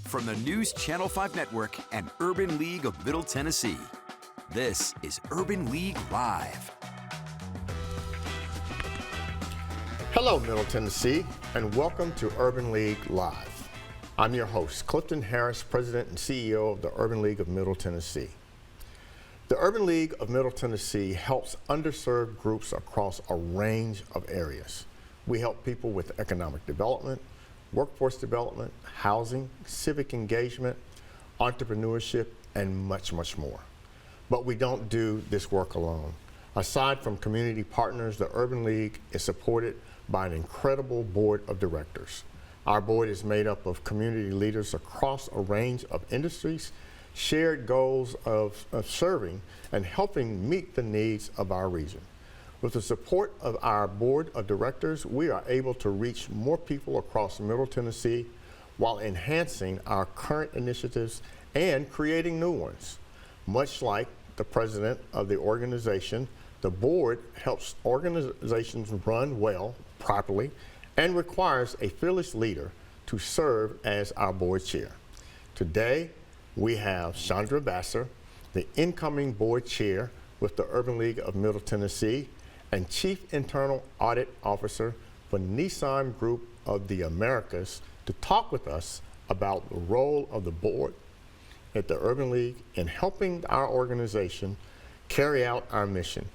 from the News Channel 5 Network and Urban League of Middle Tennessee. This is Urban League Live. Hello, Middle Tennessee, and welcome to Urban League Live. I'm your host, Clifton Harris, President and CEO of the Urban League of Middle Tennessee. The Urban League of Middle Tennessee helps underserved groups across a range of areas. We help people with economic development, workforce development, housing, civic engagement, entrepreneurship, and much, much more. But we don't do this work alone. Aside from community partners, the Urban League is supported by an incredible board of directors. Our board is made up of community leaders across a range of industries, shared goals of serving and helping meet the needs of our region. With the support of our board of directors, we are able to reach more people across Middle Tennessee while enhancing our current initiatives and creating new ones. Much like the president of the organization, the board helps organizations run well, properly, and requires a fearless leader to serve as our board chair. Today, we have Chandra, Vasser, the incoming board chair with the Urban League of Middle Tennessee, and Chief Internal Audit Officer for Nissan Group of the Americas, to talk with us about the role of the board at the Urban League in helping our organization carry out our mission.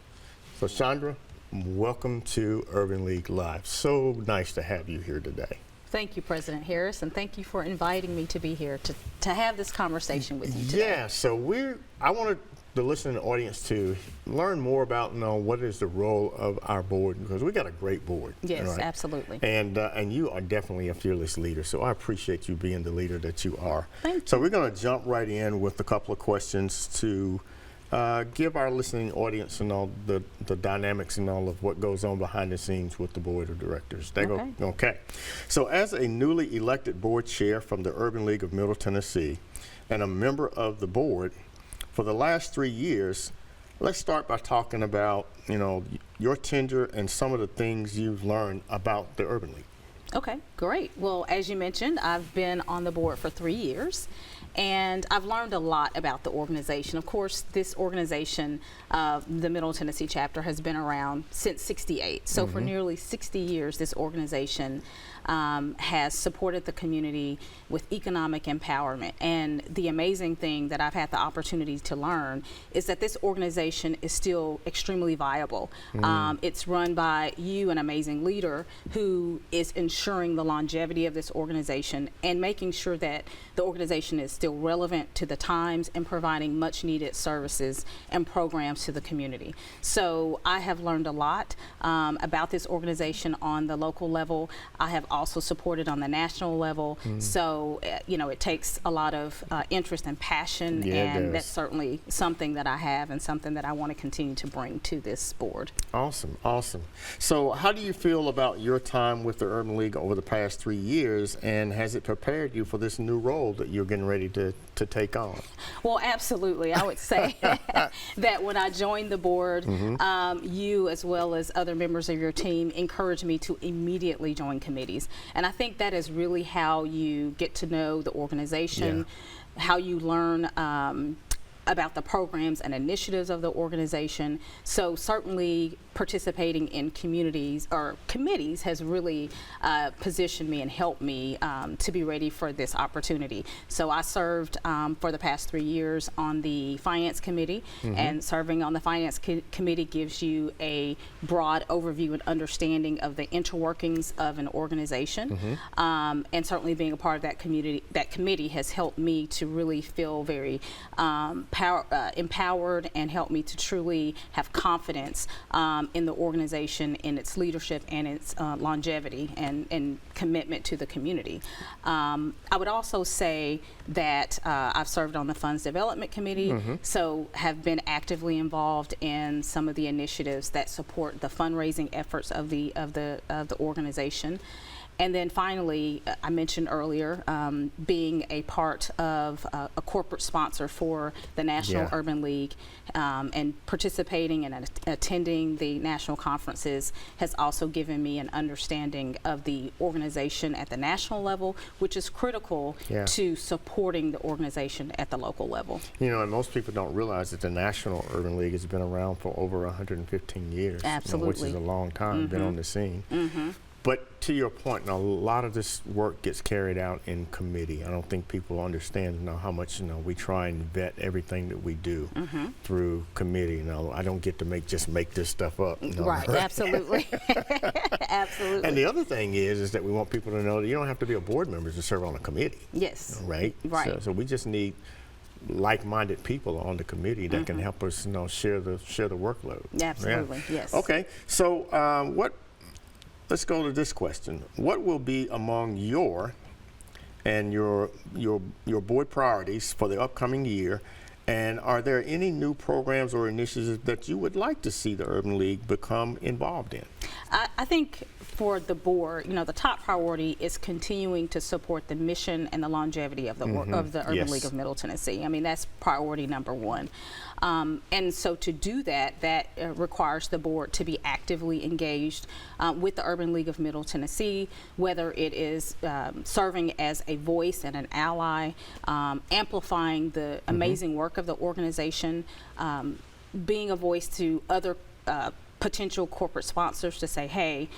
So Chandra, welcome to Urban League Live. So nice to have you here today. Thank you, President Harris, and thank you for inviting me to be here to have this conversation with you today. Yeah, so I wanted the listening audience to learn more about what is the role of our board, because we got a great board. Yes, right? Absolutely. And you are definitely a fearless leader, so I appreciate you being the leader that you are. Thank you. So we're going to jump right in with a couple of questions to give our listening audience and all the dynamics and all of what goes on behind the scenes with the board of directors. Okay. So as a newly elected board chair from the Urban League of Middle Tennessee and a member of the board for the last 3 years, let's start by talking about your tenure and some of the things you've learned about the Urban League. Okay, great. Well, as you mentioned, I've been on the board for 3 years, and I've learned a lot about the organization. Of course, this organization, the Middle Tennessee chapter, has been around since '68. So for nearly 60 years, this organization has supported the community with economic empowerment. And the amazing thing that I've had the opportunity to learn is that this organization is still extremely viable. It's run by an amazing leader who is ensuring the longevity of this organization and making sure that the organization is still relevant to the times and providing much needed services and programs to the community. So I have learned a lot about this organization on the local level. I have also supported on the national level. So, it takes a lot of interest and passion, and that's certainly something that I have and something that I want to continue to bring to this board. Awesome. So how do you feel about your time with the Urban League over the past 3 years, and has it prepared you for this new role that you're getting ready to take on? Well, absolutely. I would say that when I joined the board, you as well as other members of your team encouraged me to immediately join committees. And I think that is really how you get to know the organization, how you learn about the programs and initiatives of the organization. So certainly participating in committees has really positioned me and helped me to be ready for this opportunity. So I served for the past 3 years on the Finance Committee, and serving on the Finance Committee gives you a broad overview and understanding of the interworkings of an organization. And certainly being a part of that committee has helped me to really feel very empowered and helped me to truly have confidence in the organization, in its leadership and its longevity and commitment to the community. I would also say that I've served on the Funds Development Committee, so have been actively involved in some of the initiatives that support the fundraising efforts of the organization. And then finally, I mentioned earlier, being a part of a corporate sponsor for the National Urban League and participating and attending the national conferences has also given me an understanding of the organization at the national level, which is critical to supporting the organization at the local level. You know, and most people don't realize that the National Urban League has been around for over 115 years. Absolutely. Which is a long time, been on the scene. But to your point, a lot of this work gets carried out in committee. I don't think people understand how much we try and vet everything that we do through committee. I don't get to just make this stuff up. Right, absolutely. Absolutely. And the other thing is that we want people to know that you don't have to be a board member to serve on a committee. Yes. Right? Right. So we just need like-minded people on the committee that can help us share the workload. Absolutely, yes. Okay, so let's go to this question. What will be among your board priorities for the upcoming year, and are there any new programs or initiatives that you would like to see the Urban League become involved in? I think for the board, the top priority is continuing to support the mission and the longevity of the Urban League of Middle Tennessee. I mean, that's priority number one. And so to do that requires the board to be actively engaged with the Urban League of Middle Tennessee, whether it is serving as a voice and an ally, amplifying the amazing work of the organization, being a voice to other potential corporate sponsors to say, hey,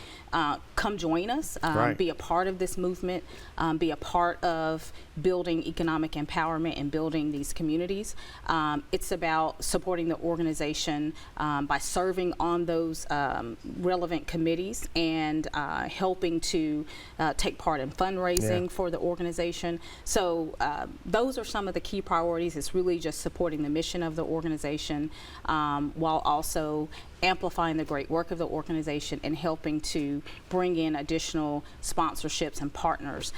come join us, be a part of this movement, be a part of building economic empowerment and building these communities. It's about supporting the organization by serving on those relevant committees and helping to take part in fundraising for the organization. So those are some of the key priorities. It's really just supporting the mission of the organization while also amplifying the great work of the organization and helping to bring in additional sponsorships and partners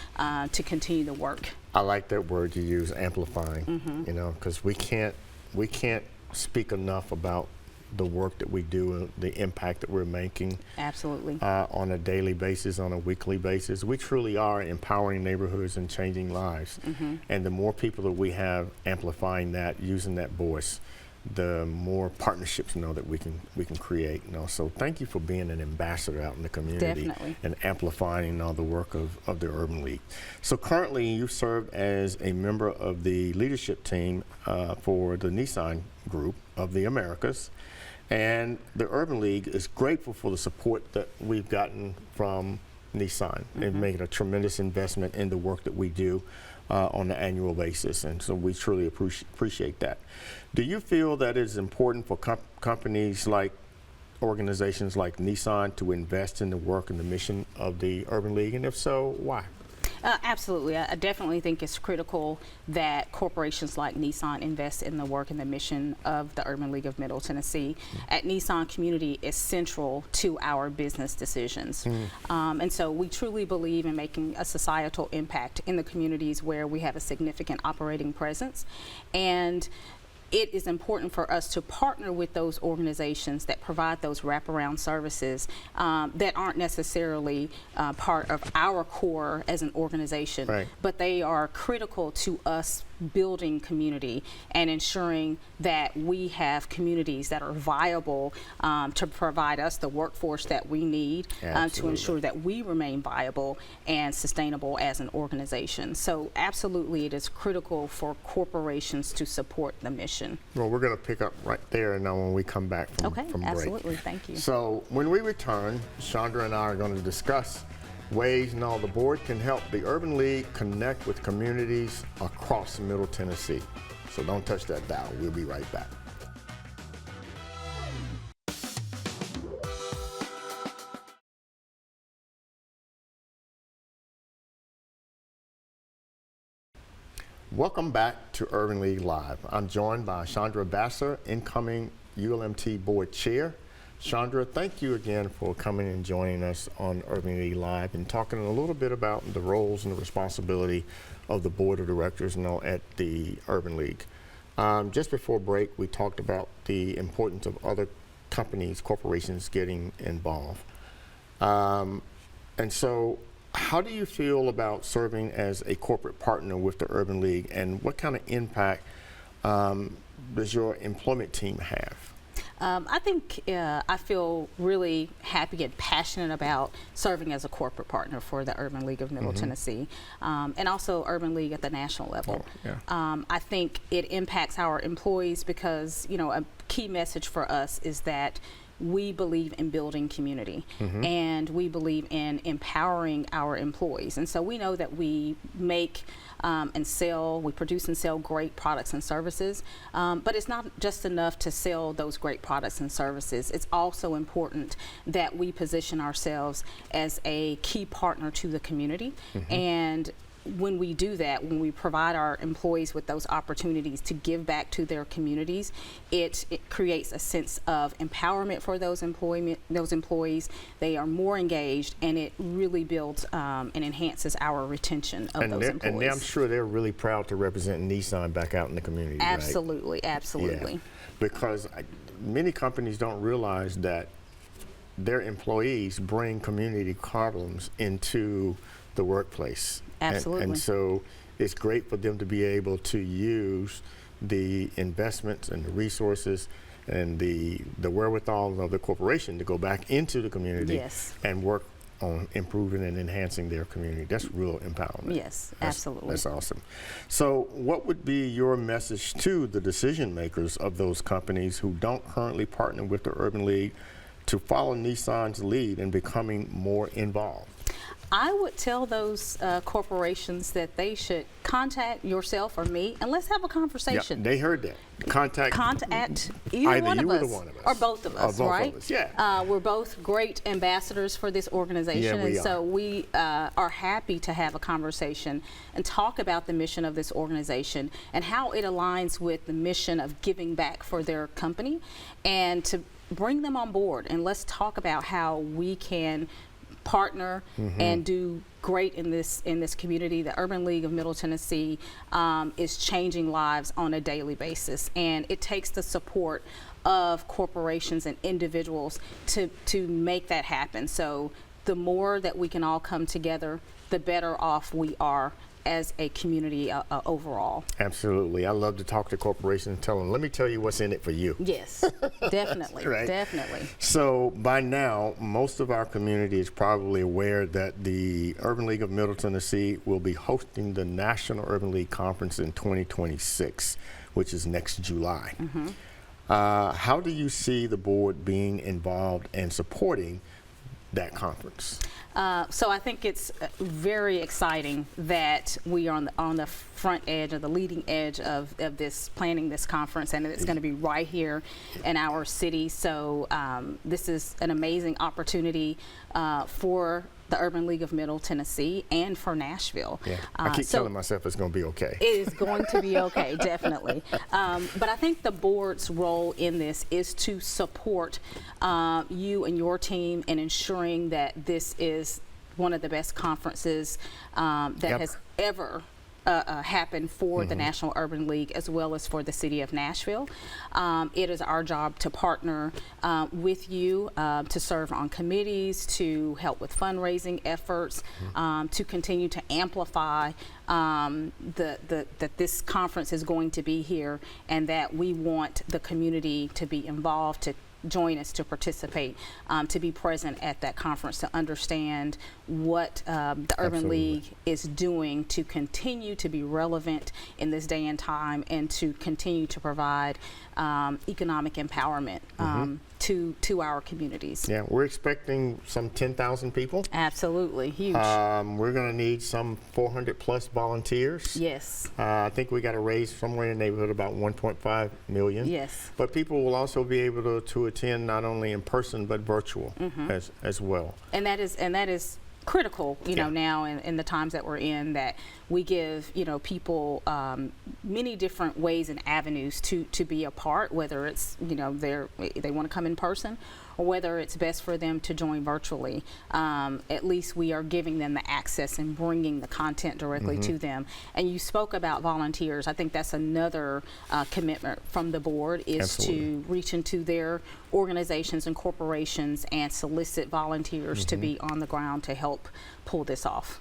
to continue the work. I like that word you use, amplifying, because we can't speak enough about the work that we do and the impact that we're making. Absolutely. On a daily basis, on a weekly basis. We truly are empowering neighborhoods and changing lives. And the more people that we have amplifying that, using that voice, the more partnerships that we can create. So thank you for being an ambassador out in the community. Definitely. And amplifying the work of the Urban League. So currently you serve as a member of the leadership team for the Nissan Group of the Americas. And the Urban League is grateful for the support that we've gotten from Nissan. They've made a tremendous investment in the work that we do on an annual basis, and so we truly appreciate that. Do you feel that it's important for companies like organizations like Nissan to invest in the work and the mission of the Urban League, and if so, why? Absolutely. I definitely think it's critical that corporations like Nissan invest in the work and the mission of the Urban League of Middle Tennessee. At Nissan, community is central to our business decisions. And so we truly believe in making a societal impact in the communities where we have a significant operating presence. And it is important for us to partner with those organizations that provide those wraparound services that aren't necessarily part of our core as an organization, but they are critical to us building community and ensuring that we have communities that are viable to provide us the workforce that we need to ensure that we remain viable and sustainable as an organization. So absolutely it is critical for corporations to support the mission. Well, we're going to pick up right there now when we come back from break. Absolutely. Thank you. So when we return, Chandra and I are going to discuss ways the board can help the Urban League connect with communities across Middle Tennessee. So don't touch that dial. We'll be right back. Welcome back to Urban League Live. I'm joined by Chandra Vasser, incoming ULMT Board Chair. Chandra, thank you again for coming and joining us on Urban League Live and talking a little bit about the roles and the responsibility of the Board of Directors at the Urban League. Just before break, we talked about the importance of other companies, corporations getting involved. And so how do you feel about serving as a corporate partner with the Urban League, and what kind of impact does your employment team have? I think I feel really happy and passionate about serving as a corporate partner for the Urban League of Middle Tennessee, and also Urban League at the national level. I think it impacts our employees because, a key message for us is that we believe in building community, and we believe in empowering our employees. And so we know that we make we produce and sell great products and services, but it's not just enough to sell those great products and services. It's also important that we position ourselves as a key partner to the community. And when we do that, when we provide our employees with those opportunities to give back to their communities, it creates a sense of empowerment for those employees. They are more engaged, and it really builds and enhances our retention of those employees. And I'm sure they're really proud to represent Nissan back out in the community. Absolutely, right? absolutely. Yeah. Because many companies don't realize that their employees bring community problems into the workplace. Absolutely. And so it's great for them to be able to use the investments and the resources and the wherewithal of the corporation to go back into the community and work on improving and enhancing their community. That's real empowerment. Yes, absolutely. That's awesome. So what would be your message to the decision makers of those companies who don't currently partner with the Urban League to follow Nissan's lead in becoming more involved? I would tell those corporations that they should contact yourself or me, and let's have a conversation. Yeah, they heard that. Contact either one of us, or both of us, right? Yeah. We're both great ambassadors for this organization, and so we are happy to have a conversation and talk about the mission of this organization and how it aligns with the mission of giving back for their company, and to bring them on board, and let's talk about how we can partner and do great in this community. The Urban League of Middle Tennessee is changing lives on a daily basis, and it takes the support of corporations and individuals to make that happen. So the more that we can all come together, the better off we are as a community overall. Absolutely. I love to talk to corporations and tell them, let me tell you what's in it for you. Yes, definitely, right? Definitely. So by now, most of our community is probably aware that the Urban League of Middle Tennessee will be hosting the National Urban League Conference in 2026, which is next July. How do you see the board being involved and supporting that conference? So I think it's very exciting that we are on the front edge, or the leading edge of this, planning this conference, and it's going to be right here in our city. So this is an amazing opportunity for the Urban League of Middle Tennessee and for Nashville. Yeah, I keep telling myself it's going to be okay. It is going to be okay, definitely. But I think the board's role in this is to support you and your team in ensuring that this is one of the best conferences that has ever happen for the National Urban League, as well as for the city of Nashville. It is our job to partner with you to serve on committees, to help with fundraising efforts, to continue to amplify that this conference is going to be here, and that we want the community to be involved, to join us, to participate, to be present at that conference, to understand what the Urban League is doing to continue to be relevant in this day and time, and to continue to provide economic empowerment to our communities. Yeah, we're expecting some 10,000 people. Absolutely, huge. We're going to need some 400 plus volunteers. Yes. I think we got to raise somewhere in the neighborhood about 1.5 million. Yes. But people will also be able to attend not only in person but virtual as well. And that is critical, now in the times that we're in, that we give, people many different ways and avenues to be a part, whether it's, they want to come in person, or whether it's best for them to join virtually, at least we are giving them the access and bringing the content directly to them. And you spoke about volunteers. I think that's another commitment from the board, is to reach into their organizations and corporations and solicit volunteers to be on the ground to help pull this off.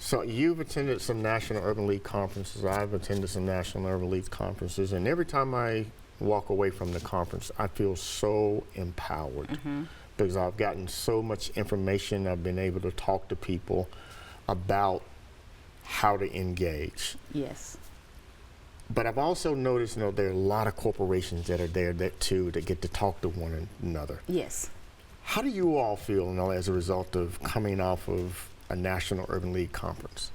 So you've attended some National Urban League conferences. I've attended some National Urban League conferences, and every time I walk away from the conference, I feel so empowered because I've gotten so much information. I've been able to talk to people about how to engage. Yes. But I've also noticed, there are a lot of corporations that are there that get to talk to one another. Yes. How do you all feel, as a result of coming off of a National Urban League conference?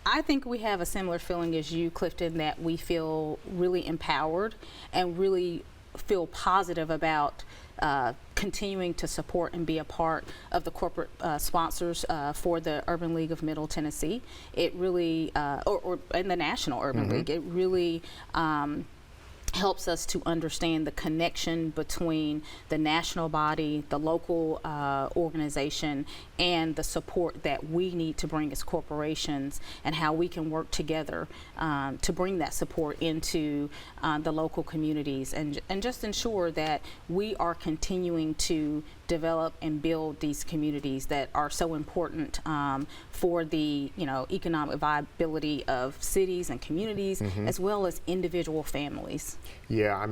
I think we have a similar feeling as you, Clifton, that we feel really empowered and really feel positive about continuing to support and be a part of the corporate sponsors for the Urban League of Middle Tennessee. It really, or in the National Urban League, it really helps us to understand the connection between the national body, the local organization, and the support that we need to bring as corporations, and how we can work together to bring that support into the local communities, and just ensure that we are continuing to develop and build these communities that are so important for the economic viability of cities and communities, as well as individual families. Yeah,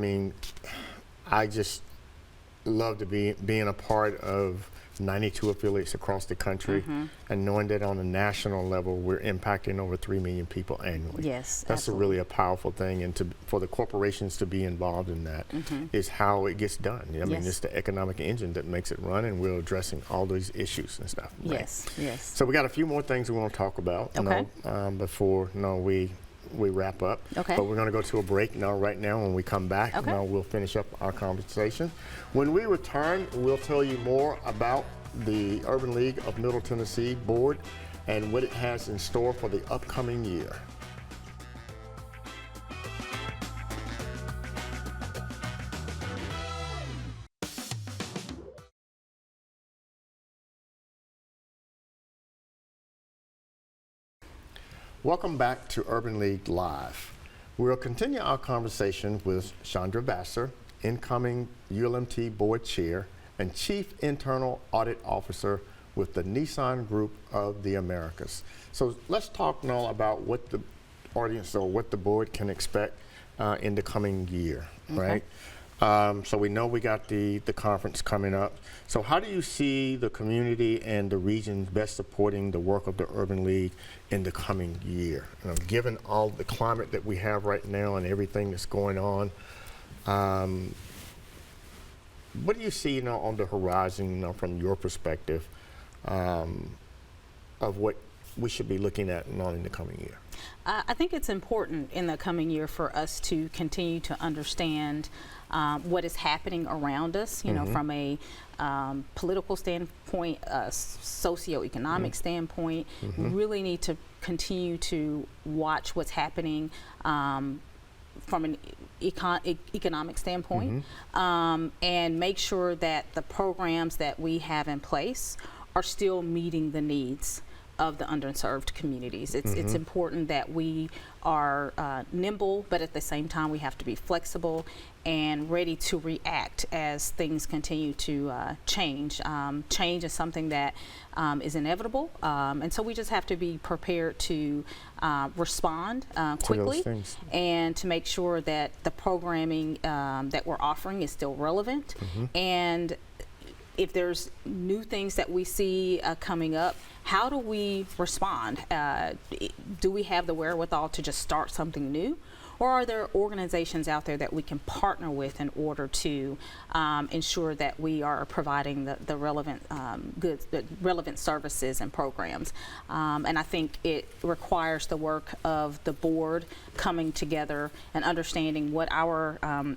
I just love to being a part of 92 affiliates across the country, and knowing that on a national level we're impacting over 3 million people annually. Yes, that's really a powerful thing, and for the corporations to be involved in that is how it gets done. It's the economic engine that makes it run, and we're addressing all these issues and stuff. Yes, right? yes. So we got a few more things we want to talk about before we wrap up. Okay. But we're going to go to a break right now. When we come back, we'll finish up our conversation. When we return, we'll tell you more about the Urban League of Middle Tennessee Board and what it has in store for the upcoming year. Welcome back to Urban League Live. We'll continue our conversation with Chandra Vasser, incoming ULMT Board Chair and Chief Internal Audit Officer with the Nissan Group of the Americas. So let's talk now about what the audience or what the board can expect in the coming year, right? So we know we got the conference coming up. So how do you see the community and the region best supporting the work of the Urban League in the coming year? Given all the climate that we have right now and everything that's going on, what do you see on the horizon from your perspective of what we should be looking at in the coming year? I think it's important in the coming year for us to continue to understand what is happening around us, from a political standpoint, a socioeconomic standpoint. We really need to continue to watch what's happening from an economic standpoint, and make sure that the programs that we have in place are still meeting the needs of the underserved communities. It's important that we are nimble, but at the same time we have to be flexible and ready to react as things continue to change. Change is something that is inevitable, and so we just have to be prepared to respond quickly and to make sure that the programming that we're offering is still relevant. And if there's new things that we see coming up, how do we respond? Do we have the wherewithal to just start something new? Or are there organizations out there that we can partner with in order to ensure that we are providing the relevant goods, the relevant services and programs? And I think it requires the work of the board coming together and understanding what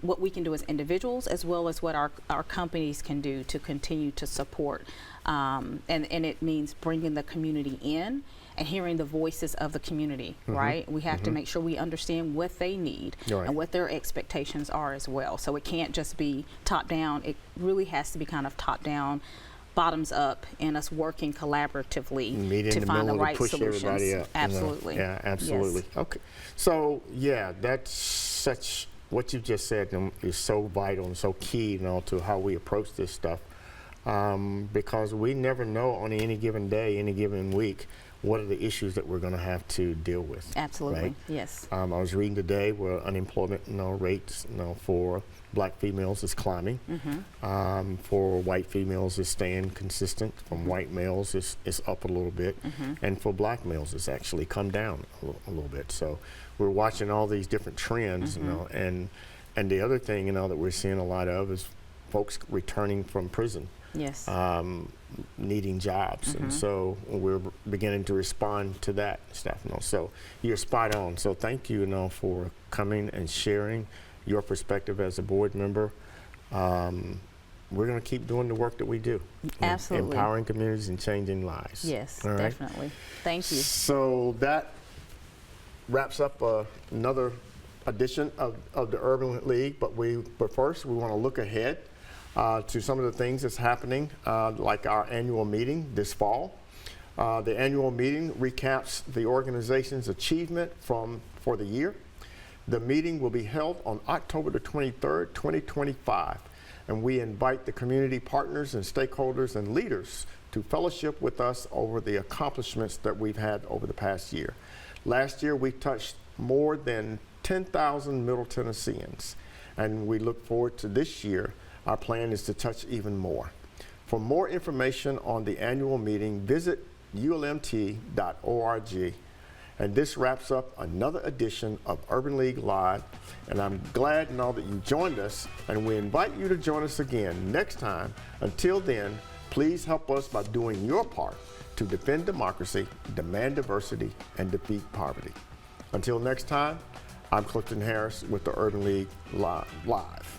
what we can do as individuals, as well as what our companies can do to continue to support. And it means bringing the community in and hearing the voices of the community, right? We have to make sure we understand what they need Right. and what their expectations are as well. So it can't just be top down. It really has to be kind of top down, bottoms up, and us working collaboratively Meet in to the find the middle to right push solutions. everybody up. Absolutely. Yeah, absolutely. Yes. Okay. So yeah, that's such, what you just said is so vital and so key, to how we approach this stuff. Because we never know on any given day, any given week, what are the issues that we're going to have to deal with. Absolutely. Right? Yes. I was reading today where unemployment rates for black females is climbing. For white females is staying consistent. From white males is up a little bit. And for black males it's actually come down a little bit. So we're watching all these different trends, and the other thing that we're seeing a lot of is folks returning from prison. Yes. Needing jobs, and so we're beginning to respond to that stuff. So you're spot on. So thank you, for coming and sharing your perspective as a board member. We're going to keep doing the work that we do. Absolutely. Empowering communities and changing lives. Yes, All right? definitely. Thank you. So that wraps up another edition of the Urban League. But first, we want to look ahead to some of the things that's happening, like our annual meeting this fall. The annual meeting recaps the organization's achievement for the year. The meeting will be held on October the 23rd, 2025, and we invite the community partners and stakeholders and leaders to fellowship with us over the accomplishments that we've had over the past year. Last year, we touched more than 10,000 Middle Tennesseans, and we look forward to this year. Our plan is to touch even more. For more information on the annual meeting, visit ulmt.org. And this wraps up another edition of Urban League Live. And I'm glad and all that you joined us, and we invite you to join us again next time. Until then, please help us by doing your part to defend democracy, demand diversity, and defeat poverty. Until next time, I'm Clifton Harris with the Urban League Live.